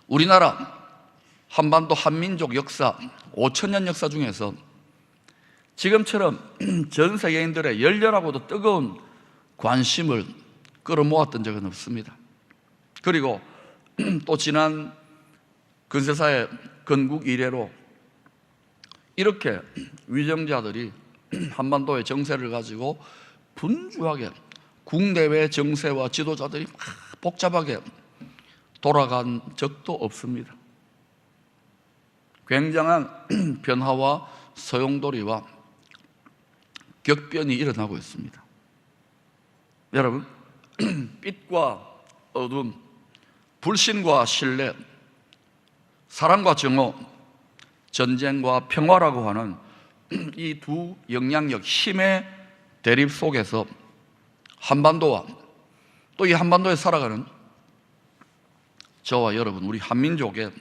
우리나라 한반도 한민족 역사 5,000년 역사 중에서 지금처럼 전 세계인들의 열렬하고도 뜨거운 관심을 끌어모았던 적은 없습니다. 그리고 또 지난 근세사의 건국 이래로 이렇게 위정자들이 한반도의 정세를 가지고 분주하게 국내외 정세와 지도자들이 막 복잡하게 돌아간 적도 없습니다. 굉장한 변화와 소용돌이와 격변이 일어나고 있습니다. 여러분, 빛과 어둠, 불신과 신뢰, 사랑과 정오, 전쟁과 평화라고 하는 이 두 영향력, 힘의 대립 속에서 한반도와 또 이 한반도에 살아가는 저와 여러분, 우리 한민족의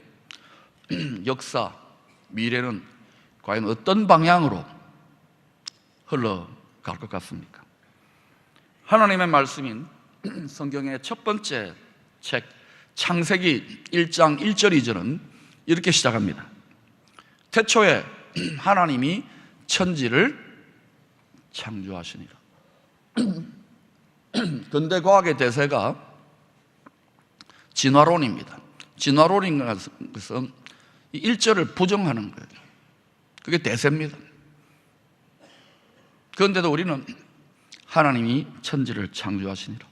역사, 미래는 과연 어떤 방향으로 흘러갈 것 같습니까? 하나님의 말씀인 성경의 첫 번째 책 창세기 1장 1절 2절은 이렇게 시작합니다. 태초에 하나님이 천지를 창조하시니라. 근대 과학의 대세가 진화론입니다. 진화론인 것은 이 1절을 부정하는 거예요. 그게 대세입니다. 그런데도 우리는 하나님이 천지를 창조하시니라.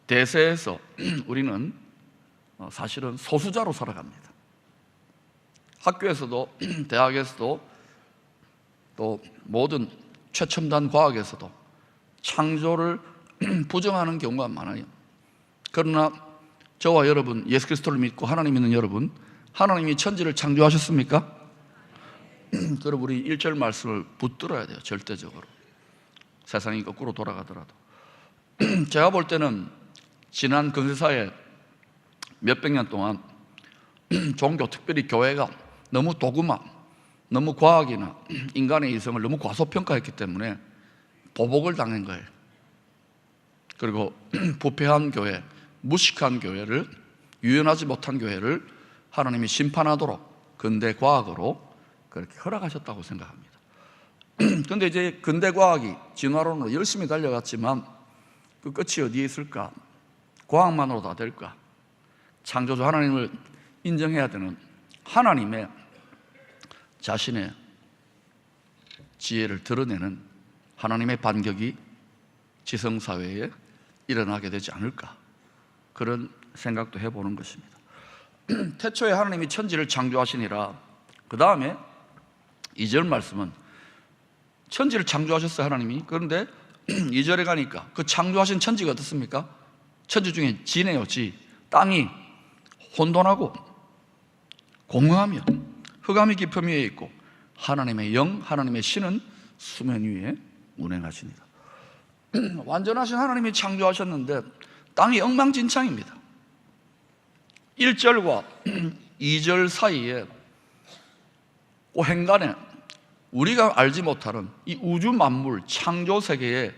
대세에서 우리는 사실은 소수자로 살아갑니다. 학교에서도 대학에서도 또 모든 최첨단 과학에서도 창조를 부정하는 경우가 많아요. 그러나 저와 여러분, 예수 그리스도를 믿고 하나님 믿는 여러분, 하나님이 천지를 창조하셨습니까? 그럼 우리 1절 말씀을 붙들어야 돼요. 절대적으로. 세상이 거꾸로 돌아가더라도. 제가 볼 때는 지난 근세사에 몇백 년 동안 종교, 특별히 교회가 너무 도구마, 너무 과학이나 인간의 이성을 너무 과소평가했기 때문에 보복을 당한 거예요. 그리고 부패한 교회, 무식한 교회를, 유연하지 못한 교회를 하나님이 심판하도록 근대 과학으로 그렇게 허락하셨다고 생각합니다. 그런데 이제 근대 과학이 진화론으로 열심히 달려갔지만 그 끝이 어디에 있을까? 과학만으로 다 될까? 창조주 하나님을 인정해야 되는 하나님의 자신의 지혜를 드러내는 하나님의 반격이 지성사회에 일어나게 되지 않을까? 그런 생각도 해보는 것입니다. 태초에 하나님이 천지를 창조하시니라. 그 다음에 2절 말씀은 천지를 창조하셨어요, 하나님이. 그런데 2절에 가니까 그 창조하신 천지가 어떻습니까? 천지 중에 지네요, 지. 땅이 혼돈하고 공허하며 흑암이 깊음 위에 있고 하나님의 영, 하나님의 신은 수면 위에 운행하시니라. 완전하신 하나님이 창조하셨는데 땅이 엉망진창입니다. 1절과 2절 사이에 그 행간에 우리가 알지 못하는 이 우주 만물 창조 세계에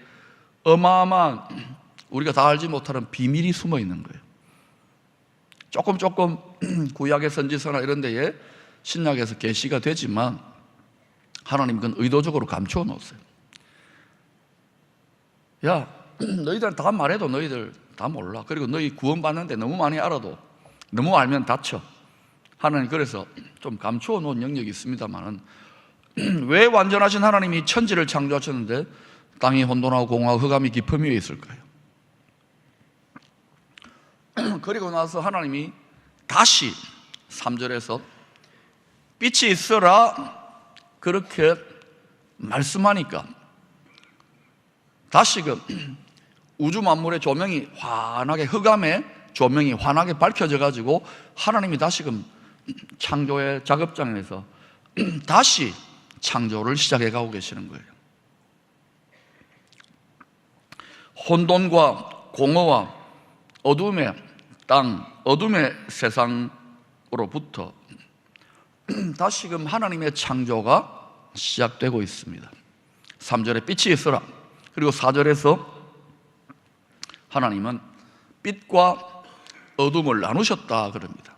어마어마한 우리가 다 알지 못하는 비밀이 숨어 있는 거예요. 조금 구약의 선지서나 이런 데에 신약에서 계시가 되지만 하나님 그건 의도적으로 감추어 놓았어요. 야, 너희들 다 말해도 너희들 다 몰라. 그리고 너희 구원받는데 너무 많이 알아도 너무 알면 다쳐. 하나님 그래서 좀 감추어 놓은 영역이 있습니다만은 왜 완전하신 하나님이 천지를 창조하셨는데 땅이 혼돈하고 공허하고 흑암이 깊음 위에 있을까요? 그리고 나서 하나님이 다시 3절에서 빛이 있어라 그렇게 말씀하니까 다시금 우주 만물의 조명이 환하게, 흑암의 조명이 환하게 밝혀져 가지고 하나님이 다시금 창조의 작업장에서 다시 창조를 시작해 가고 계시는 거예요. 혼돈과 공허와 어둠의 땅, 어둠의 세상으로부터 다시금 하나님의 창조가 시작되고 있습니다. 3절에 빛이 있어라. 그리고 4절에서 하나님은 빛과 어둠을 나누셨다 그럽니다.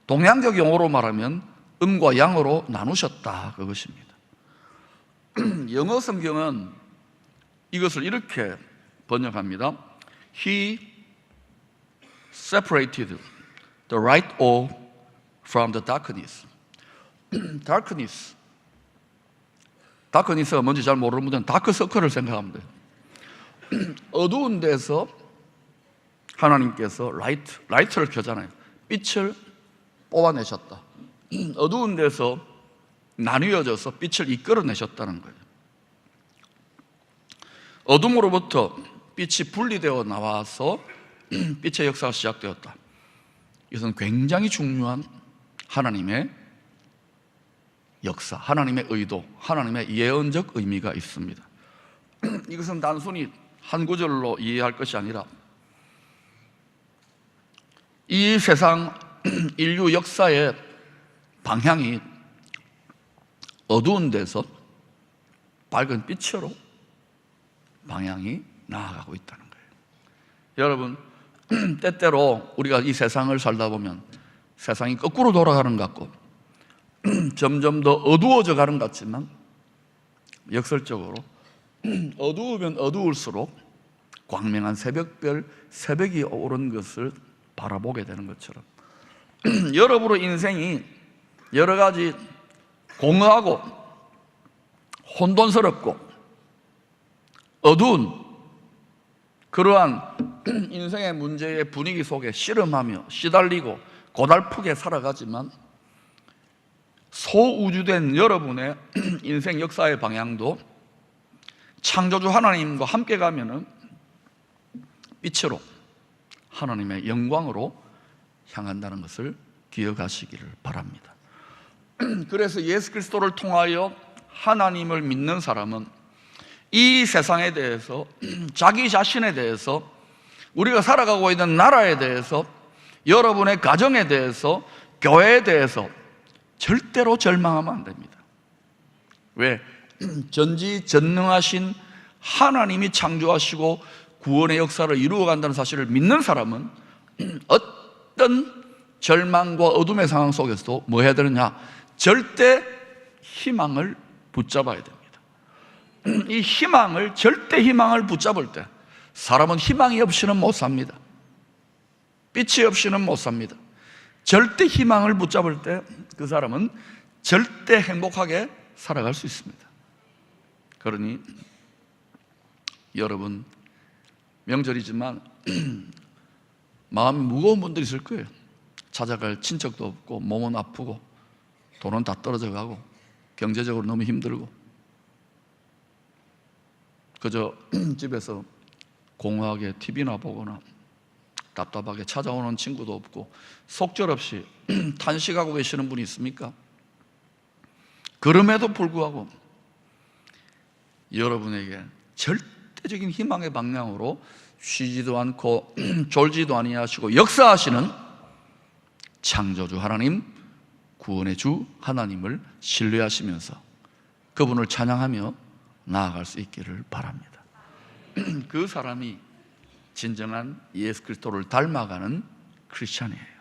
동양적 용어로 말하면 음과 양으로 나누셨다 그것입니다. 영어 성경은 이것을 이렇게 번역합니다. He separated the light from the darkness. darkness가 뭔지 잘 모르는 분들은 다크서클을 생각하면 돼요. 어두운 데서 하나님께서 라이트를 켜잖아요. 빛을 뽑아내셨다. 어두운 데서 나뉘어져서 빛을 이끌어내셨다는 거예요. 어둠으로부터 빛이 분리되어 나와서 빛의 역사가 시작되었다. 이것은 굉장히 중요한 하나님의 역사, 하나님의 의도, 하나님의 예언적 의미가 있습니다. 이것은 단순히 한 구절로 이해할 것이 아니라 이 세상 인류 역사의 방향이 어두운 데서 밝은 빛으로 방향이 나아가고 있다는 거예요. 여러분, 때때로 우리가 이 세상을 살다 보면 세상이 거꾸로 돌아가는 것 같고 점점 더 어두워져 가는 것 같지만 역설적으로 어두우면 어두울수록 광명한 새벽별, 새벽이 오른 것을 바라보게 되는 것처럼 여러분의 인생이 여러 가지 공허하고 혼돈스럽고 어두운 그러한 인생의 문제의 분위기 속에 씨름하며 시달리고 고달프게 살아가지만 소우주된 여러분의 인생 역사의 방향도 창조주 하나님과 함께 가면은 빛으로 하나님의 영광으로 향한다는 것을 기억하시기를 바랍니다. 그래서 예수 그리스도를 통하여 하나님을 믿는 사람은 이 세상에 대해서, 자기 자신에 대해서, 우리가 살아가고 있는 나라에 대해서, 여러분의 가정에 대해서, 교회에 대해서 절대로 절망하면 안 됩니다. 왜? 전지전능하신 하나님이 창조하시고 구원의 역사를 이루어간다는 사실을 믿는 사람은 어떤 절망과 어둠의 상황 속에서도 뭐 해야 되느냐? 절대 희망을 붙잡아야 됩니다. 이 희망을, 절대 희망을 붙잡을 때 사람은 희망이 없이는 못 삽니다. 빛이 없이는 못 삽니다. 절대 희망을 붙잡을 때 그 사람은 절대 행복하게 살아갈 수 있습니다. 그러니 여러분, 명절이지만 마음이 무거운 분들이 있을 거예요. 찾아갈 친척도 없고 몸은 아프고 돈은 다 떨어져 가고 경제적으로 너무 힘들고 그저 집에서 공허하게 TV나 보거나 답답하게 찾아오는 친구도 없고 속절없이 탄식하고 계시는 분이 있습니까? 그럼에도 불구하고 여러분에게 절대적인 희망의 방향으로 쉬지도 않고 졸지도 아니하시고 역사하시는 창조주 하나님, 구원의 주 하나님을 신뢰하시면서 그분을 찬양하며 나아갈 수 있기를 바랍니다. 그 사람이 진정한 예수 그리스도를 닮아가는 크리스찬이에요.